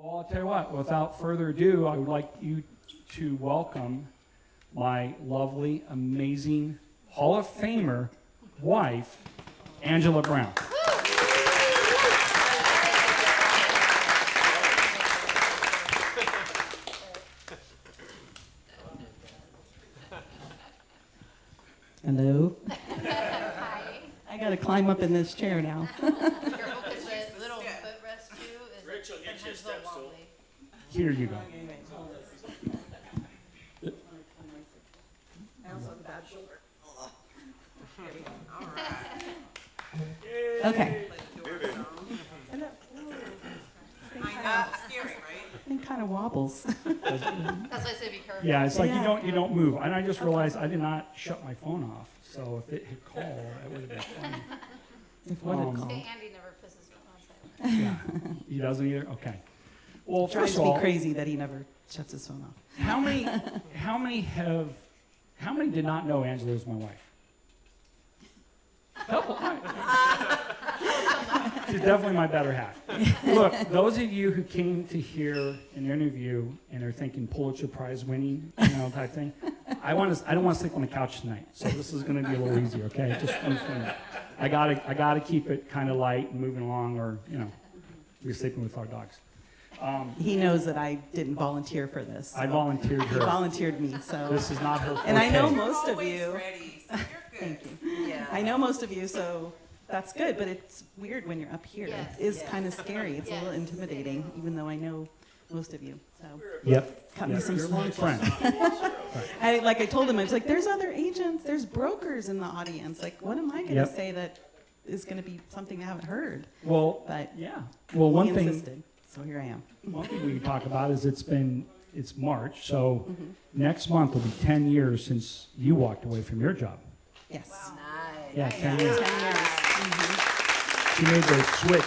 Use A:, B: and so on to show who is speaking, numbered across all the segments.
A: Well, I'll tell you what, without further ado, I would like you to welcome my lovely, amazing Hall of Famer wife, Angela Brown.
B: Hello. Hi. I gotta climb up in this chair now.
C: Careful, because the little footrest too is
D: Rich will get you a
C: sometimes a
D: step
C: little
D: stool.
C: wobbly.
A: Here you go.
B: I also have a bad shoulder.
E: All right.
B: Okay.
E: Scary, right?
B: It kind of wobbles.
C: That's why I say be careful.
A: Yeah, it's like
B: Yeah.
A: you don't move. And I just realized I did not shut my phone off. So if it had called, that would have been funny.
B: If one had called.
C: Andy never pisses me off.
A: Yeah. He doesn't either? Okay. Well,
B: It drives
A: first of
B: me
A: all,
B: crazy that he never shuts his phone off.
A: how many did not know Angela was my wife? Couple. Right. She's definitely my better half. Look, those of you who came to hear an interview and are thinking Pulitzer Prize winning, type thing, I don't want to sleep on the couch tonight. So this is going to be a little easier, okay? I gotta keep it kind of light and moving along, or we're sleeping with our dogs.
B: He knows that I didn't volunteer for this.
A: I volunteered
B: He
A: her.
B: volunteered me, so.
A: This is not her forte.
B: And I know most of
E: Always
B: you.
E: ready, so you're good.
B: Thank you.
E: Yeah.
B: I know most of you, so that's good, but it's weird when you're up here.
C: Yes.
B: It is
E: Yes.
B: kind of scary. It's a little
C: Yes.
B: intimidating, even though I know most of you. So,
A: Yep.
B: cut me
A: Yep.
B: some
A: You're my
B: slack.
A: friend.
B: I told him, I was like, there's other agents, there's brokers in the audience. Like, what am I going to
A: Yep.
B: say that is going to be something I haven't heard?
A: Well,
B: But
A: yeah. Well,
B: he insisted, so here I am.
A: One thing we can talk about is it's March, so next month will be 10 years since you walked away from your job.
B: Yes.
C: Nice.
A: Yeah, 10 years.
B: 10 years.
A: She made the switch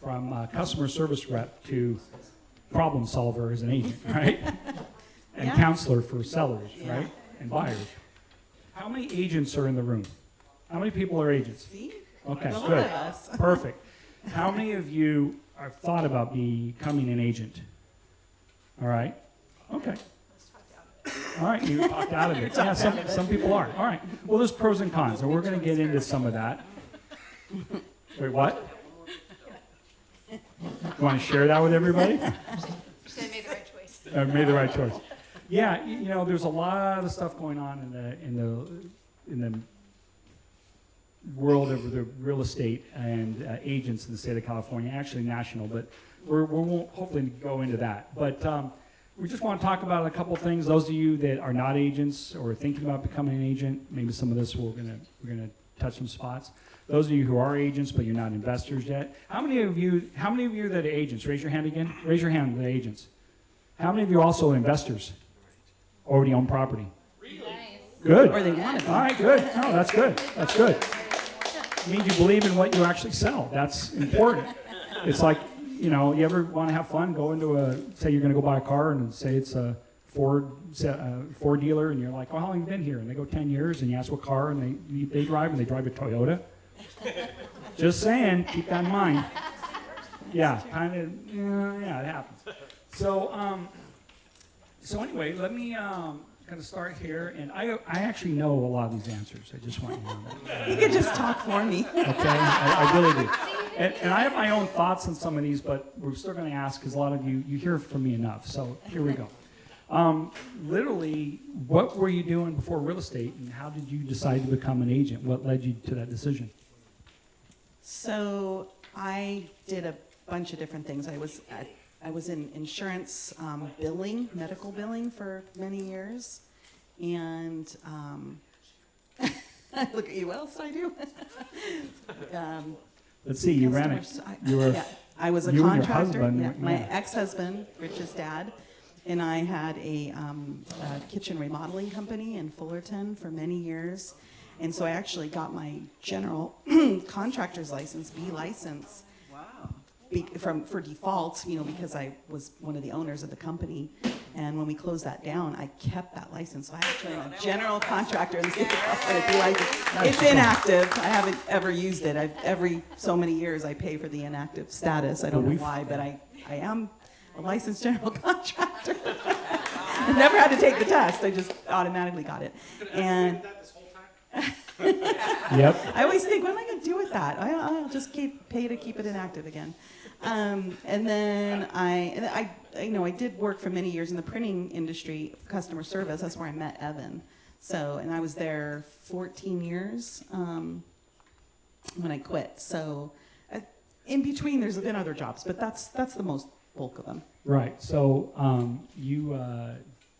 A: from customer service rep to problem solver as an agent, right? And
B: Yeah.
A: counselor for sellers,
B: Yeah.
A: right? And buyers. How many agents are in the room? How many people are agents?
B: See?
A: Okay,
B: A lot
A: good.
B: of us.
A: Perfect. How many of you have thought about becoming an agent? All right. Okay. All right, you talked out of it. Yeah, some people are. All right. Well, there's pros and cons, and we're going to get into some of that. Wait, what? You want to share that with everybody?
C: She said I made the right choice.
A: I made the right choice. Yeah, there's a lot of stuff going on in the world of the real estate and agents in the state of California, actually national, but we won't hopefully go into that. But we just want to talk about a couple things. Those of you that are not agents or thinking about becoming an agent, maybe some of this we're gonna touch some spots. Those of you who are agents but you're not investors yet, how many of you that are agents? Raise your hand again. Raise your hand, the agents. How many of you are also investors? Already own property.
C: Nice.
A: Good.
B: Or they want to.
A: All right, good. No, that's good. That's good. It means you believe in what you actually sell. That's important. It's like, you ever want to have fun, go into say you're going to go buy a car and say it's a Ford dealer, and you're like, well, how long have you been here? And they go 10 years, and you ask what car, and they drive, and they drive a Toyota. Just saying, keep that in mind. Yeah, yeah, it happens. So anyway, let me kind of start here, and I actually know a lot of these answers. I just want you to know that.
B: You could just talk for me.
A: Okay, I really do. And I have my own thoughts on some of these, but we're still going to ask because a lot of you hear from me enough. So here we go. Literally, what were you doing before real estate, and how did you decide to become an agent? What led you to that decision?
B: So I did a bunch of different things. I was in insurance billing, medical billing for many years, and look at you. What else did I do?
A: Let's see, you ran it.
B: I was a
A: you and your
B: contractor.
A: husband,
B: Yeah, my
A: yeah.
B: ex-husband, Rich's dad, and I had a kitchen remodeling company in Fullerton for many years. And so I actually got my general contractor's license, B license,
E: Wow.
B: for default, because I was one of the owners of the company. And when we closed that down, I kept that license. So I actually am a general contractor in the state of California, B license. It's inactive. I haven't ever used it. Every so many years I pay for the inactive status. I don't know why, but I I am a licensed general contractor. I never had to take the test. I just automatically got it. And
A: Yep.
B: I always think, what am I going to do with that? I'll just pay to keep it inactive again. And then I did work for many years in the printing industry, customer service. That's where I met Evan. So, and I was there 14 years when I quit. So, in between, there's been other jobs, but that's the most bulk of them.
A: Right. So you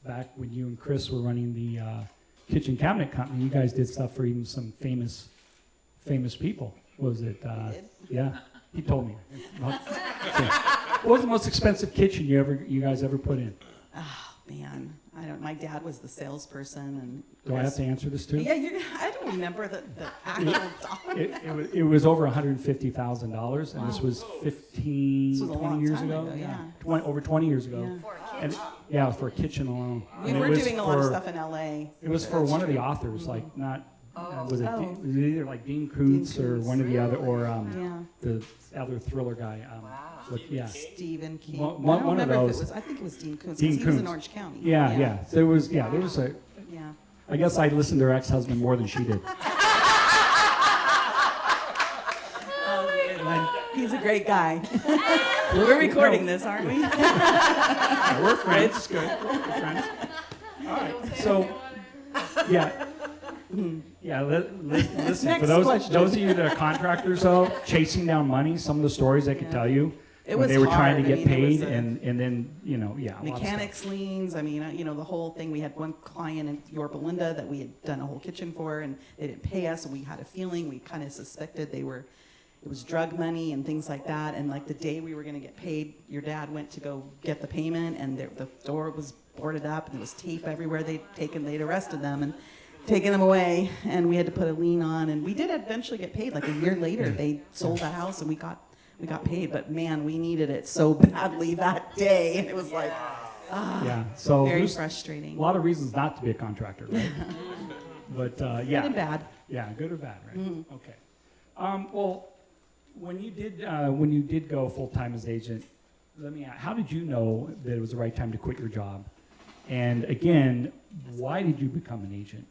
A: back when you and Chris were running the kitchen cabinet company, you guys did stuff for even some famous people. Was it?
B: did.
A: Yeah. He told me. What was the most expensive kitchen you guys ever put in?
B: Oh man, I don't. My dad was the salesperson, and
A: Do I have to answer this too?
B: Yeah, I don't remember the actual dollar.
A: It was over $150,000, and this
B: Wow.
A: was 15,
B: This was a
A: 20
B: long
A: years
B: time
A: ago.
B: ago,
A: Over 20 years ago.
B: Yeah.
C: For a
A: And
C: kitchen.
A: yeah, it was for a kitchen alone.
B: We
A: And it
B: were
A: was
B: doing a lot of
A: for-
B: stuff in LA.
A: It was for
B: That's
A: one of the
B: true.
A: authors, like not.
C: Oh.
A: Was it
B: Oh.
A: was it either like Dean Koontz or
B: Koontz.
A: one of the other, or
B: Yeah,
A: the other thriller guy? Yeah.
B: Stephen King.
A: One-
B: I don't
A: one of
B: remember if
A: those.
B: it was. I think it was Dean Koontz.
A: Dean
B: 'Cause he was in
A: Koontz.
B: Orange County.
A: Yeah. There was a.
B: Yeah.
A: I guess I listened to her ex-husband more than she did.
B: He's a great guy. We're recording this, aren't we?
A: Yeah, we're friends. Good. We're friends. All right. So, yeah. Yeah, listen,
B: Next
A: for those
B: question.
A: of you that are contractors, though, chasing down money, some of the stories I could tell you,
B: It
A: when
B: was
A: they were trying to
B: hard. I
A: get
B: mean, it was
A: paid,
B: a-
A: and then, a lot of stuff.
B: Mechanics liens. I mean, the whole thing. We had one client in Yorba Linda that we had done a whole kitchen for, and they didn't pay us, and we had a feeling. We kind of suspected it was drug money and things like that. And like the day we were going to get paid, your dad went to go get the payment, and the door was boarded up, and there was tape everywhere. They'd arrested them and taken them away, and we had to put a lien on. And we did eventually get paid. Like a year later, they sold the house, and we got paid. But man, we needed it so badly that day, and it was like,
A: Yeah, so
B: very
A: there's
B: frustrating.
A: a lot of reasons not to be a contractor, right? But, yeah.
B: Good and bad.
A: Yeah, good or bad, right?
B: Mm-hmm.
A: Okay. Well, when you did go full-time as agent, let me ask, how did you know that it was the right time to quit your job? And again, why did you become an agent?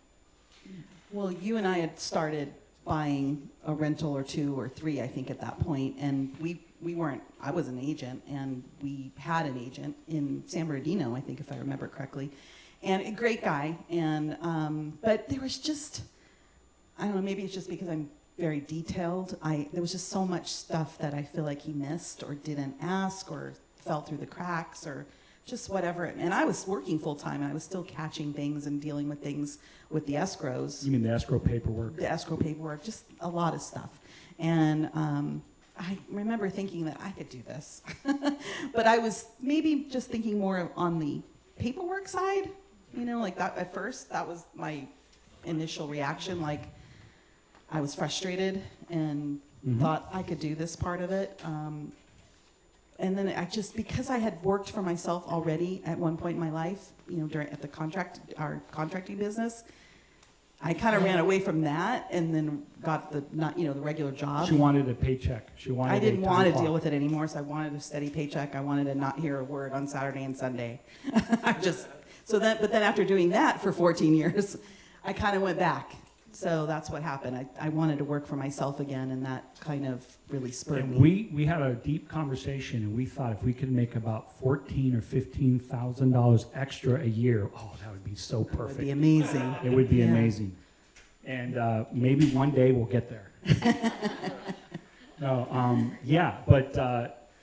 B: Well, you and I had started buying a rental or two or three, I think, at that point, and we weren't. I was an agent, and we had an agent in San Bernardino, I think, if I remember correctly, and a great guy. And but there was just, I don't know, maybe it's just because I'm very detailed. There was just so much stuff that I feel like he missed or didn't ask or fell through the cracks or just whatever. And I was working full time, and I was still catching things and dealing with things with the escrows.
A: You mean the escrow paperwork?
B: The escrow paperwork, just a lot of stuff. And I remember thinking that I could do this. But I was maybe just thinking more on the paperwork side, like that at first. That was my initial reaction. Like, I was frustrated and thought I could do this part of it. And then because I had worked for myself already at one point in my life, at our contracting business, I kind of ran away from that and then got the regular job.
A: She wanted a paycheck.
B: I didn't want to deal with it anymore, so I wanted a steady paycheck. I wanted to not hear a word on Saturday and Sunday. But then after doing that for 14 years, I kind of went back. So that's what happened. I wanted to work for myself again, and that kind of really spurred
A: And
B: me.
A: we had a deep conversation, and we thought if we could make about $14,000 or $15,000 extra a year, that would be so
B: It would
A: perfect.
B: be amazing.
A: It would be
B: Yeah.
A: amazing. And maybe one day we'll get there.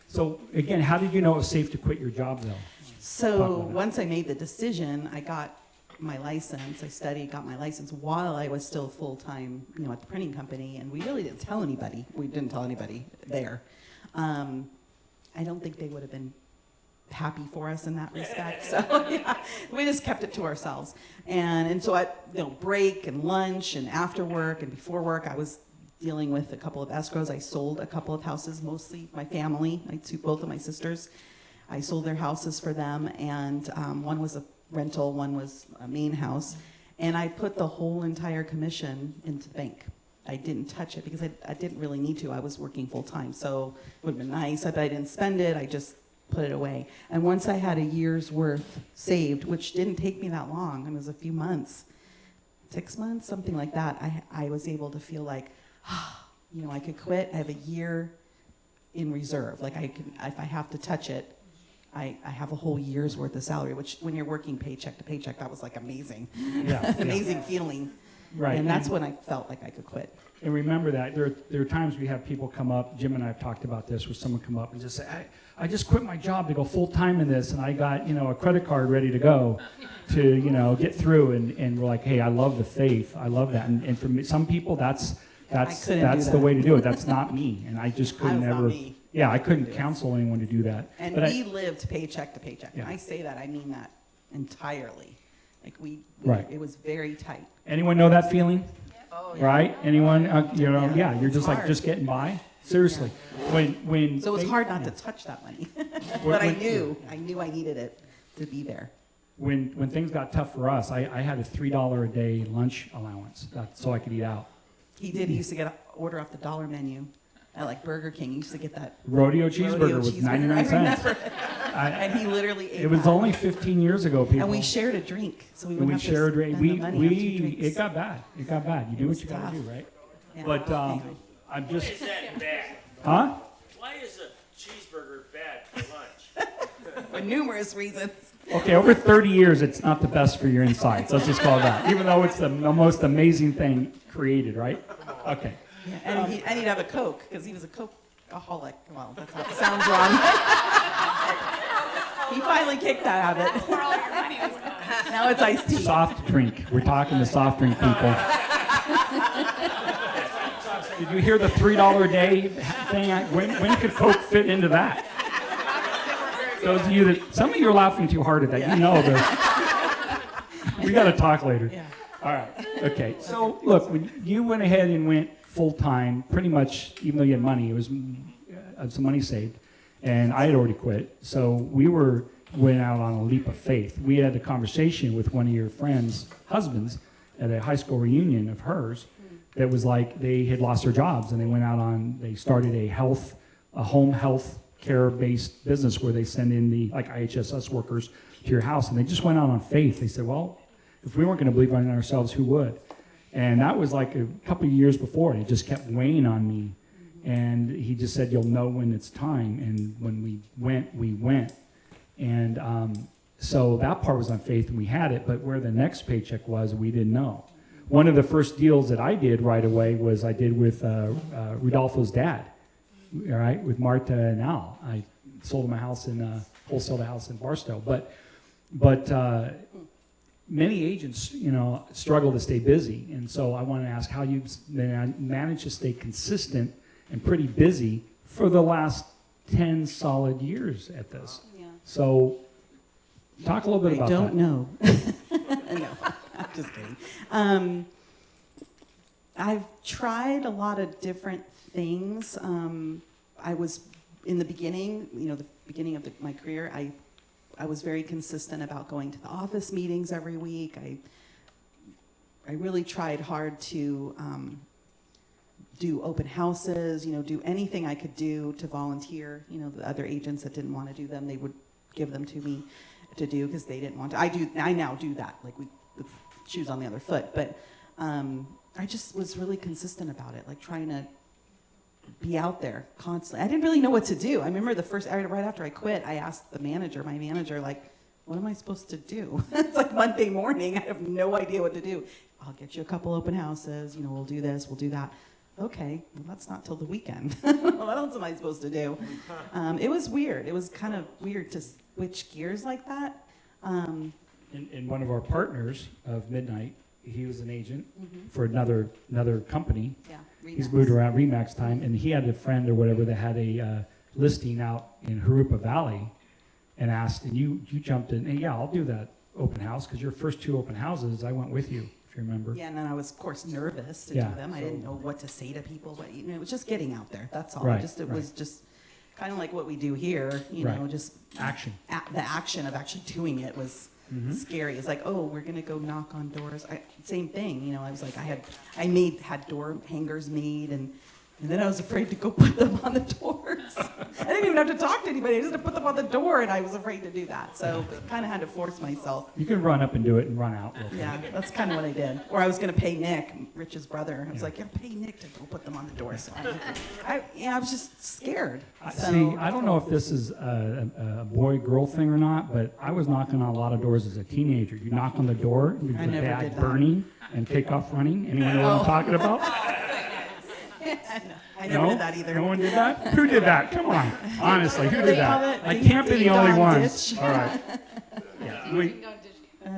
A: So again, how did you know it was safe to quit your job, though? Talk
B: So
A: about that.
B: once I made the decision, I got my license. I studied, got my license while I was still full-time, at the printing company, and we really didn't tell anybody. We didn't tell anybody there. I don't think they would have been happy for us in that respect. So yeah, we just kept it to ourselves. And so at break and lunch and after work and before work, I was dealing with a couple of escrows. I sold a couple of houses, mostly my family. Both of my sisters. I sold their houses for them, and one was a rental, one was a main house, and I put the whole entire commission into the bank. I didn't touch it because I didn't really need to. I was working full time, so it would have been nice. But I didn't spend it. I just put it away. And once I had a year's worth saved, which didn't take me that long, it was a few months, 6 months, something like that, I was able to feel like, I could quit. I have a year in reserve. Like I can, if I have to touch it, I have a whole year's worth of salary, which when you're working paycheck to paycheck, that was like amazing.
A: Yeah.
B: Amazing feeling.
A: Right.
B: And that's when I felt like I could quit.
A: And remember that there are times we have people come up. Jim and I have talked about this, where someone come up and just say, I just quit my job to go full time in this, and I got a credit card ready to go to get through. And we're like, hey, I love the faith. I love that. And for me, some people, that's the way to do it. That's not me, and I just couldn't
B: That was
A: ever.
B: not me.
A: Yeah, I couldn't counsel anyone to do that.
B: And
A: But
B: we lived paycheck to paycheck.
A: Yeah.
B: When I say that, I mean that entirely. Like
A: Right.
B: It was very tight.
A: anyone know that feeling?
C: Oh,
A: Right? Anyone?
B: Yeah.
A: You're just
B: It's
A: like
B: hard.
A: just getting by. Seriously, when
B: So it was
A: they-
B: hard not
A: yeah.
B: to touch that money.
A: When-
B: But I
A: when-
B: knew I needed it to be there.
A: When things got tough for us, I had a $3 a day lunch allowance, so I could eat out.
B: He used to get an order off the dollar menu at like Burger King. He used to get that
A: Rodeo cheeseburger
B: rodeo
A: was
B: cheeseburger.
A: 99
B: I
A: cents.
B: remember. And he literally ate
A: It was
B: that.
A: only 15 years ago, people.
B: And we shared a drink, so we
A: And
B: wouldn't
A: we
B: have
A: shared.
B: to spend
A: We
B: the money on 2 drinks.
A: it got bad. It got bad. You do
B: was
A: what you gotta
B: tough.
A: do, right?
B: Yeah.
A: But
B: Anyway.
A: I'm
D: Why
A: just,
D: is that bad?
A: huh?
D: Why is a cheeseburger bad for lunch?
B: For numerous reasons.
A: Okay, over 30 years, it's not the best for your insides. Let's just call it that. Even though it's the most amazing thing created, right? Okay.
B: Yeah, and he'd have a Coke, because he was a Coke-aholic. Well, that's not, sounds wrong. He finally kicked that habit.
C: where all your money was going.
B: Now it's iced tea.
A: Soft drink. We're talking to soft drink people. Did you hear the $3 a day thing? When could Coke fit into that? Those of you that, some of you are laughing too hard at that.
B: Yeah.
A: You know that. We got to talk later.
B: Yeah.
A: All right. Okay. So look, when you went ahead and went full time, pretty much, even though you had money, it was some money saved, and I had already quit. So we went out on a leap of faith. We had a conversation with one of your friends' husbands at a high school reunion of hers. That was like they had lost their jobs and they started a home health care based business where they send in the like IHSS workers to your house, and they just went out on faith. They said, well, if we weren't going to believe in ourselves, who would? And that was like a couple of years before, and it just kept weighing on me. And he just said, you'll know when it's time. And when we went. And so that part was on faith, and we had it, but where the next paycheck was, we didn't know. One of the first deals that I did right away was I did with Rudolfo's dad, all right, with Marta and Al. I sold him a house wholesaled a house in Barstow. But many agents, struggle to stay busy. And so I want to ask how you managed to stay consistent and pretty busy for the last 10 solid years at this.
B: Yeah.
A: So talk a little bit about
B: I
A: that.
B: don't know. No, I'm just kidding. I've tried a lot of different things. I was in the beginning, the beginning of my career, I was very consistent about going to the office meetings every week. I really tried hard to do open houses, do anything I could do to volunteer. The other agents that didn't want to do them, they would give them to me to do because they didn't want to. I now do that, like with shoes on the other foot. But I just was really consistent about it, like trying to be out there constantly. I didn't really know what to do. I remember right after I quit, I asked my manager, like, what am I supposed to do? It's like Monday morning. I have no idea what to do. I'll get you a couple open houses. We'll do this, we'll do that. Okay, well, that's not till the weekend. What else am I supposed to do? It was weird. It was kind of weird to switch gears like that.
A: And one of our partners of Midnight, he was an agent for another company.
B: Yeah,
A: He's
B: Remax.
A: moved around Remax time, and he had a friend or whatever that had a listing out in Jurupa Valley, and asked, and you jumped in, hey, yeah, I'll do that open house, because your first 2 open houses, I went with you, if you remember.
B: Yeah, and then I was, of course, nervous to
A: Yeah,
B: do them. I
A: so-
B: didn't know what to say to people, but it was just getting out there. That's all.
A: Right,
B: It
A: right.
B: was just kind of like what we do here.
A: Right.
B: Just
A: Action.
B: the action of actually doing it was scary. It's like, oh, we're gonna go knock on doors. Same thing. I was like, had door hangers made, and And then I was afraid to go put them on the doors. I didn't even have to talk to anybody. I just had to put them on the door, and I was afraid to do that. So I kind of had to force myself.
A: You can run up and do it and run out real quick.
B: Yeah, that's kind of what I did. Or I was going to pay Nick, Rich's brother. I was
A: Yeah.
B: like, yeah, pay Nick to go put them on the door. So I was just scared. So,
A: See, I don't know if this is a boy-girl thing or not, but I was knocking on a lot of doors as a teenager. You knock on the door, leave
B: I
A: the
B: never
A: bag
B: did that.
A: burning, and take off running. Anyone know what I'm talking about?
B: I never did that either.
A: No one did that? Who did that? Come on. Honestly, who did
B: call
A: that?
B: it
A: I
B: ding-
A: can't be the
B: ding
A: only
B: dong
A: ones.
B: ditch.
A: All right. Yeah,
C: You can go ditch.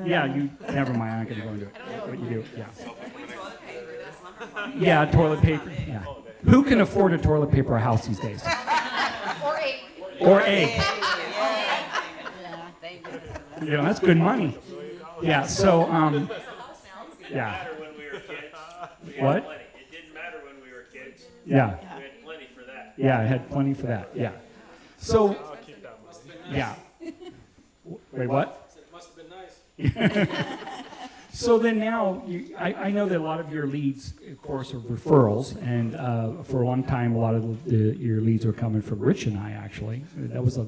A: yeah, you, never mind, I'm not going to go into it. What you do, yeah.
E: Toilet paper, that's number one.
A: Yeah, toilet paper, yeah. Who can afford a toilet paper house these days?
C: Or 8.
A: Or egg?
C: Yeah, thank goodness for that.
A: You know, that's good money. Yeah, so, yeah.
D: matter when we were kids. We had
A: What?
D: plenty. It didn't matter when we were kids.
A: Yeah,
D: We had plenty for that.
A: yeah, I had plenty for that, yeah. So, yeah. Wait, what?
D: It must have been nice.
A: So then now, I know that a lot of your leads, of course, are referrals, and for a long time, a lot of your leads were coming from Rich and I, actually. That was a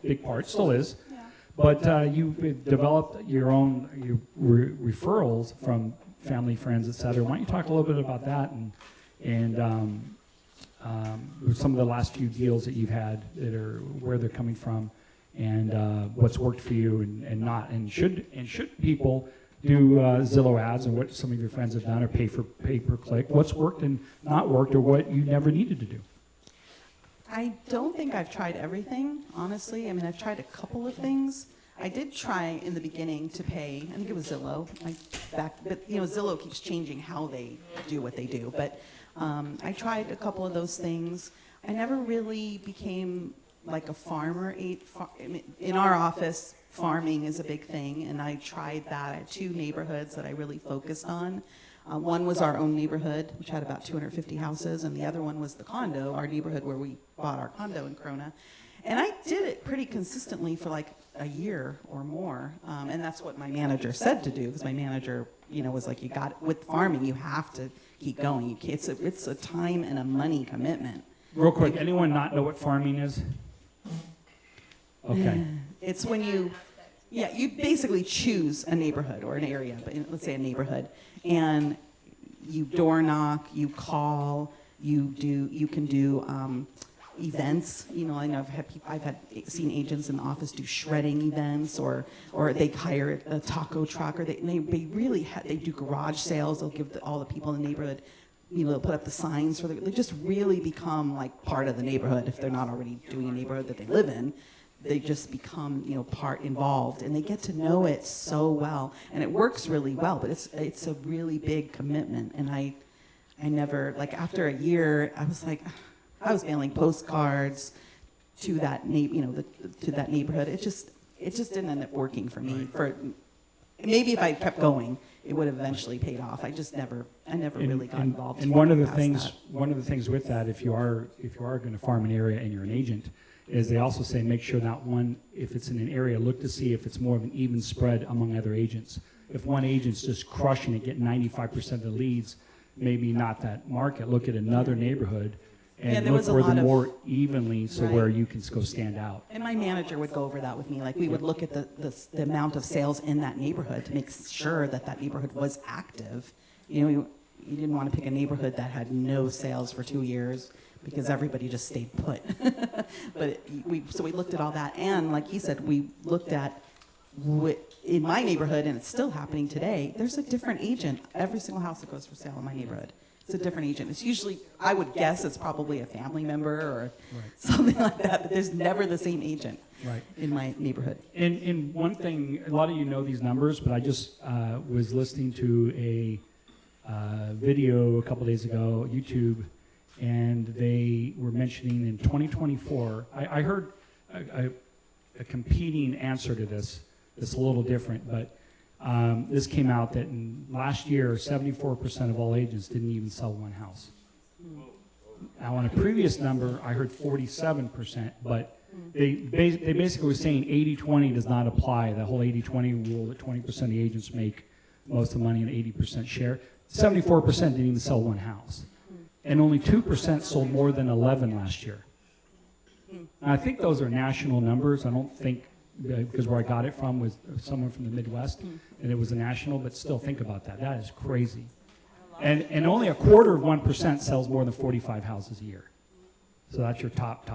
A: big part, still is. But you've developed your own referrals from family, friends, et cetera. Why don't you talk a little bit about that and some of the last few deals that you've had that are where they're coming from, and what's worked for you and not, and should people do Zillow ads and what some of your friends have done, or pay for pay-per-click? What's worked and not worked, or what you never needed to do?
B: I don't think I've tried everything, honestly. I mean, I've tried a couple of things. I did try in the beginning to pay, I think it was Zillow, but you know, Zillow keeps changing how they do what they do. But I tried a couple of those things. I never really became like a farmer. In our office, farming is a big thing, and I tried that. I had 2 neighborhoods that I really focused on. One was our own neighborhood, which had about 250 houses, and the other one was the condo, our neighborhood where we bought our condo in Corona. And I did it pretty consistently for like a year or more, and that's what my manager said to do, because my manager, you know, was like, you got, with farming, you have to keep going. It's a time and a money commitment.
A: Real quick, anyone not know what farming is? Okay.
B: It's when you basically choose a neighborhood or an area, but let's say a neighborhood, and you door knock, you call, you can do events. You know, I know I've seen agents in the office do shredding events, or they hire a taco truck, or they really they do garage sales. They'll give all the people in the neighborhood, you know, they'll put up the signs they just really become like part of the neighborhood if they're not already doing a neighborhood that they live in. They just become, you know, part involved, and they get to know it so well, and it works really well. But it's a really big commitment, and I never, like, after a year, I was like, I was mailing postcards to that to that neighborhood. It just didn't end up working for me. For maybe if I kept going, it would have eventually paid off. I never really got involved.
A: And one of the
B: past
A: things,
B: that.
A: one of the things with that, if you are going to farm an area and you're an agent, is they also say make sure that one, if it's in an area, look to see if it's more of an even spread among other agents. If one agent's just crushing it, getting 95% of the leads, maybe not that market. Look at another neighborhood and
B: there
A: look
B: was a
A: where
B: lot
A: the
B: of-
A: more evenly, so
B: Right.
A: where you can go stand out.
B: And my manager would go over that with me. Like, we would look at the amount of sales in that neighborhood to make sure that neighborhood was active. You know, you didn't want to pick a neighborhood that had no sales for 2 years because everybody just stayed put. But we looked at all that, and like he said, we looked at in my neighborhood, and it's still happening today. There's a different agent every single house that goes for sale in my neighborhood. It's a different agent. It's usually, I would guess, it's probably a family member or something like that. But there's never the same agent in my neighborhood.
A: And one thing, a lot of you know these numbers, but I just was listening to a video a couple days ago, YouTube, and they were mentioning in 2024, I heard a competing answer to this. It's a little different, but this came out that in last year, 74% of all agents didn't even sell one house. Now, on a previous number, I heard 47%, but they basically were saying 80-20 does not apply. The whole 80-20 rule that 20% of the agents make most of the money and 80% share. 74% didn't even sell one house. and only 2% sold more than 11 last year. And I think those are national numbers. I don't think, because where I got it from was someone from the Midwest, and it was a national, but still think about that. That is crazy. And only a quarter of 1% sells more than 45 houses a year. So that's your top.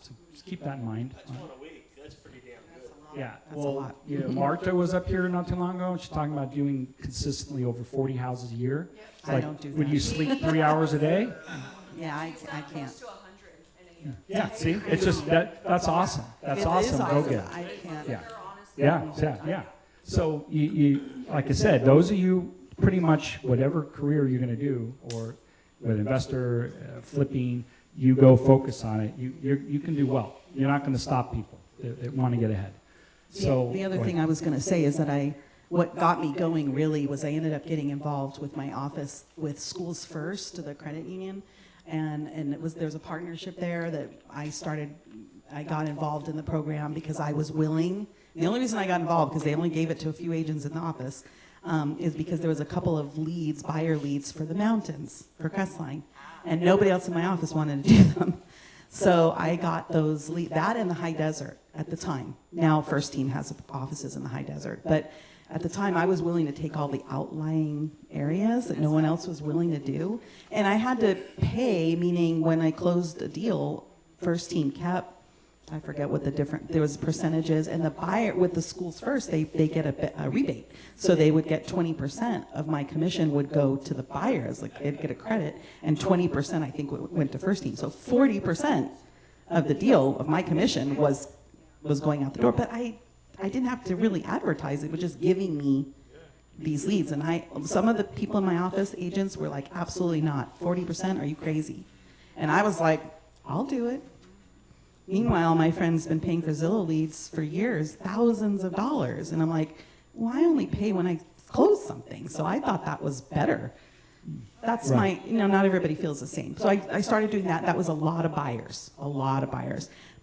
A: So just keep that in mind.
D: That's one a week. That's pretty damn good.
A: Yeah,
B: That's a lot.
A: You know, Marta was up here not too long ago, and she's talking about doing consistently over 40 houses a year. It's
B: I
A: like,
B: don't do
A: would
B: that.
A: you sleep 3 hours a day?
B: Yeah, I can't.
E: Close to 100 in a year.
A: Yeah, see, it's just that's awesome. That's
B: It is
A: awesome. Go
B: awesome.
A: get it.
B: I can't.
A: Yeah. Yeah. So you like I said, those of you pretty much whatever career you're going to do, or with investor, flipping, you go focus on it. You can do well. You're not going to stop people that want to get ahead. So
B: The other
A: go
B: thing
A: ahead.
B: I was going to say is that what got me going really was I ended up getting involved with my office with Schools First, the credit union, and there's a partnership there that I got involved in the program because I was willing. The only reason I got involved, because they only gave it to a few agents in the office, is because there was a couple of buyer leads for the mountains, for Crestline, and nobody else in my office wanted to do them. So I got those that in the high desert at the time. Now First Team has offices in the high desert, but at the time I was willing to take all the outlying areas that no one else was willing to do, and I had to pay, meaning when I closed a deal, First Team kept, I forget what there was percentages, and the buyer with the Schools First, they get a rebate. So they would get 20% of my commission would go to the buyers, like they'd get a credit, and 20% I think went to First Team. So 40% of the deal of my commission was going out the door. But I didn't have to really advertise, it was just giving me these leads. And some of the people in my office, agents, were like, absolutely not, 40%, are you crazy? And I was like, I'll do it. Meanwhile, my friend's been paying for Zillow leads for years, thousands of dollars. And I'm like, well, I only pay when I close something. So I thought that was better. That's
A: Right.
B: not everybody feels the same. So I started doing that. That was a lot of buyers.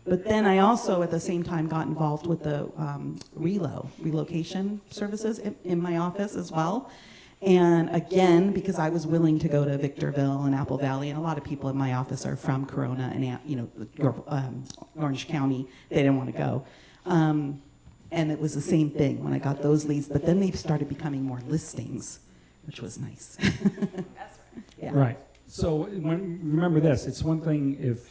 B: But then I also, at the same time, got involved with the relocation services in my office as well. And again, because I was willing to go to Victorville and Apple Valley, and a lot of people in my office are from Corona and Orange County, they didn't want to go. And it was the same thing when I got those leads, but then they started becoming more listings, which was nice.
E: That's right.
B: Yeah.
A: Right. So remember this. It's one thing if,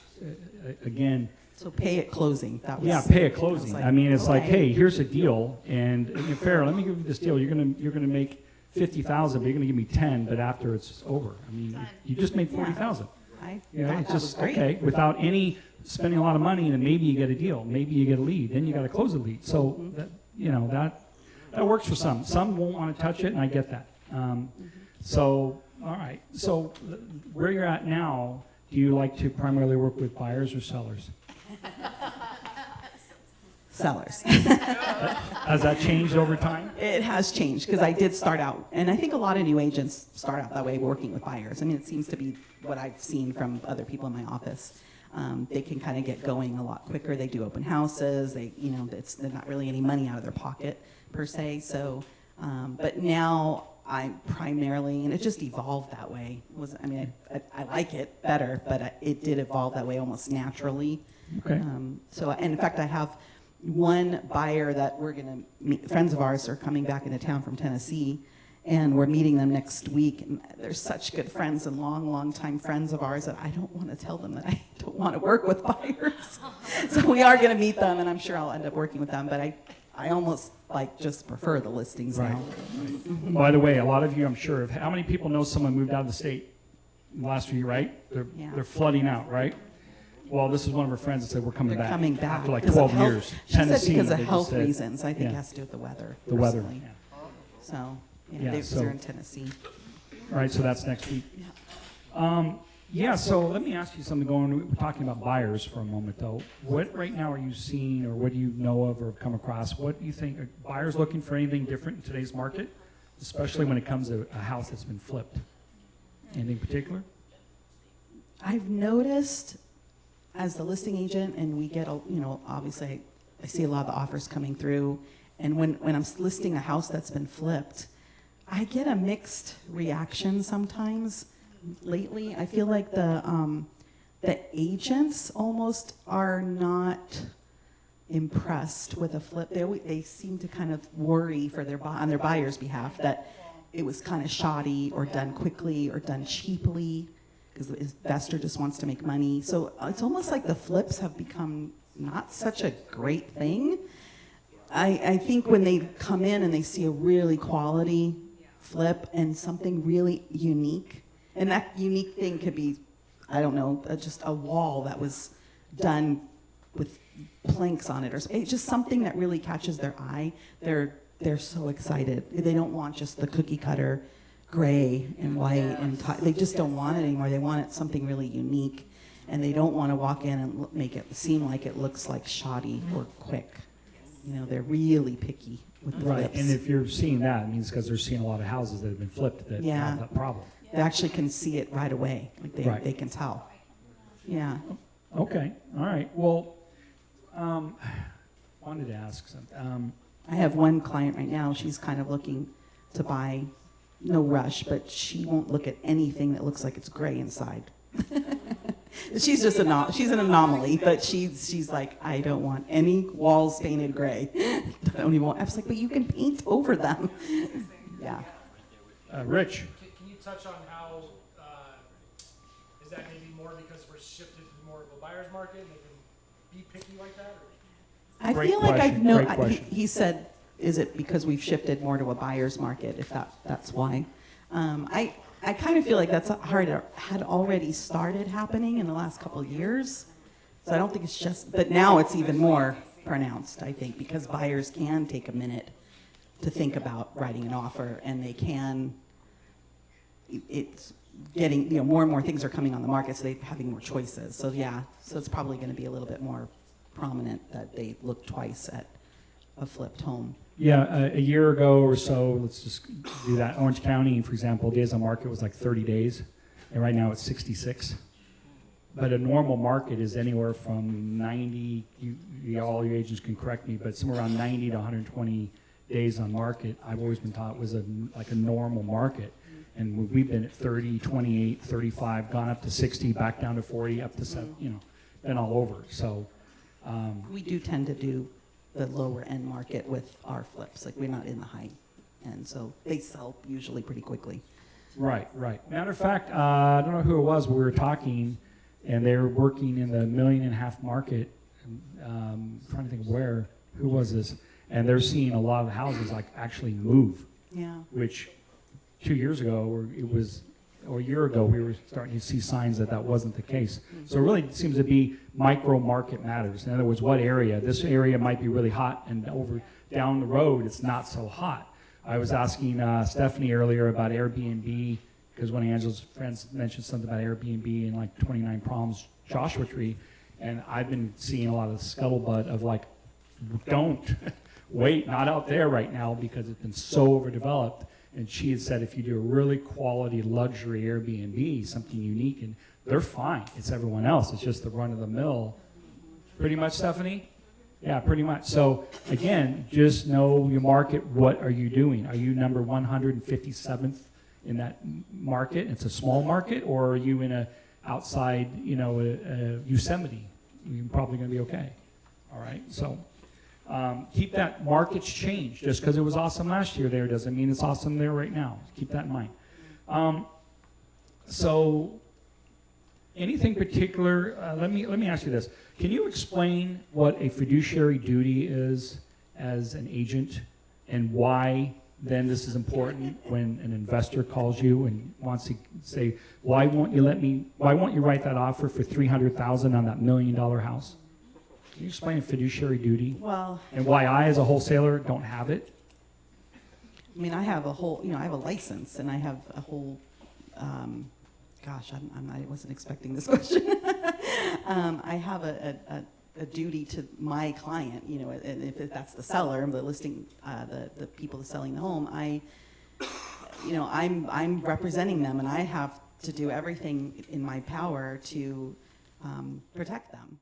A: again,
B: So pay at closing. That was,
A: yeah, pay at closing.
B: like,
A: I mean, it's like,
B: okay.
A: hey, here's a deal, and fair. Let me give you this deal. You're gonna make 50,000, but you're gonna give me 10. But after it's over, I mean, you just made 40,000.
B: I
A: You know,
B: thought
A: it's
B: that was
A: just
B: great.
A: okay without any spending a lot of money, and maybe you get a deal, maybe you get a lead, then you got to close a lead. So that works for some. Some won't want to touch it, and I get that. So all right. So where you're at now, do you like to primarily work with buyers or sellers?
B: Sellers.
A: Has that changed over time?
B: It has changed because I did start out, and I think a lot of new agents start out that way, working with buyers. I mean, it seems to be what I've seen from other people in my office. They can kind of get going a lot quicker. They do open houses. They're not really any money out of their pocket per se. So, but now I'm primarily, and it just evolved that way. I like it better, but it did evolve that way almost naturally.
A: Okay.
B: And in fact, I have one buyer that we're going to meet. Friends of ours are coming back into town from Tennessee, and we're meeting them next week. And they're such good friends and long time friends of ours that I don't want to tell them that I don't want to work with buyers. So we are going to meet them, and I'm sure I'll end up working with them. But I almost just prefer the listings
A: Right.
B: now.
A: By the way, a lot of you, I'm sure, how many people know someone moved out of the state in the last year, right?
B: Yeah.
A: They're flooding out, right? Well, this is one of her friends that said, we're coming
B: They're
A: back.
B: coming back
A: After like
B: because of
A: 12
B: health-
A: years.
B: She said
A: Tennessee,
B: because of
A: they just
B: health
A: said-
B: reasons. I think it
A: yeah.
B: has to do with the weather.
A: The weather.
B: personally.
A: Yeah.
B: So,
A: Yeah,
B: because
A: so-
B: they're in Tennessee.
A: All right, so that's next week. So let me ask you something we're talking about buyers for a moment, though. What right now are you seeing, or what do you know of or have come across? What do you think, are buyers looking for anything different in today's market, especially when it comes to a house that's been flipped? Anything particular?
B: I've noticed as the listing agent, and we get, obviously I see a lot of the offers coming through, and when I'm listing a house that's been flipped, I get a mixed reaction sometimes. lately. I feel like the agents almost are not impressed with a flip. They seem to kind of worry for on their buyer's behalf that it was kind of shoddy or done quickly or done cheaply because the investor just wants to make money. So it's almost like the flips have become not such a great thing. I think when they come in and they see a really quality flip and something really unique, and that unique thing could be, I don't know, just a wall that was done with planks on it, or it's just something that really catches their eye. They're so excited. They don't want just the cookie cutter gray and white and they just don't want it anymore. They want it something really unique, and they don't want to walk in and make it seem like it looks like shoddy or quick. You know, they're really picky with the
A: Right,
B: flips.
A: and if you're seeing that, it means because they're seeing a lot of houses that have been flipped that
B: Yeah.
A: have that problem.
B: They actually can see it right away. Like
A: Right.
B: they can tell. Yeah.
A: Okay, all right. Well, wanted to ask something.
B: I have one client right now. She's kind of looking to buy, no rush, but she won't look at anything that looks like it's gray inside. She's just she's an anomaly, but she's like, I don't want any walls painted gray. I don't even want. I was like, but you can paint over them. Yeah.
A: Rich,
F: Can you touch on how, is that maybe more because we're shifted to more of a buyer's market and they can be picky like that? Or?
B: I
A: Great
B: feel like
A: question, great question.
B: he said, is it because we've shifted more to a buyer's market, if that's why? I kind of feel like that's had already started happening in the last couple of years. So I don't think it's just, but now it's even more pronounced, I think, because buyers can take a minute to think about writing an offer, and they can, it's getting, more and more things are coming on the market, so they're having more choices. So yeah, so it's probably going to be a little bit more prominent that they look twice at a flipped home.
A: yeah, a year ago or so, let's just do that. Orange County, for example, days on market was like 30 days, and right now it's 66. But a normal market is anywhere from 90, all your agents can correct me, but somewhere around 90 to 120 days on market, I've always been taught was like a normal market. And we've been at 30, 28, 35, gone up to 60, back down to 40, up to 7, been all over. So
B: We do tend to do the lower end market with our flips. Like, we're not in the high end, so they sell usually pretty quickly.
A: Right. Matter of fact, I don't know who it was, but we were talking, and they were working in the $1.5 million market. Trying to think of who was this? And they're seeing a lot of houses like actually move,
B: Yeah.
A: which 2 years ago, or a year ago, we were starting to see signs that wasn't the case. So it really seems to be micro market matters. In other words, what area? This area might be really hot, and down the road, it's not so hot. I was asking Stephanie earlier about Airbnb, because one of Angela's friends mentioned something about Airbnb and like 29 Palms Joshua Tree, and I've been seeing a lot of the scuttlebutt of like, don't wait, not out there right now because it's been so overdeveloped. And she had said if you do a really quality luxury Airbnb, something unique, and they're fine. It's everyone else. It's just the run of the mill. Pretty much, Stephanie? Yeah, pretty much. So again, just know your market. What are you doing? Are you number 157th in that market? It's a small market, or are you in a outside, Yosemite? You're probably going to be okay. All right. So keep that. Markets change. Just because it was awesome last year there doesn't mean it's awesome there right now. Keep that in mind. So anything particular? Let me ask you this. Can you explain what a fiduciary duty is as an agent, and why then this is important when an investor calls you and wants to say, why won't you write that offer for $300,000 on that $1 million house? Can you explain a fiduciary duty?
B: Well,
A: And why I, as a wholesaler, don't have it?
B: I mean, I have a whole, I have a license, and I have a whole, I wasn't expecting this question. I have a duty to my client, and if that's the seller, the listing, the people that's selling the home, I'm representing them, and I have to do everything in my power to protect them.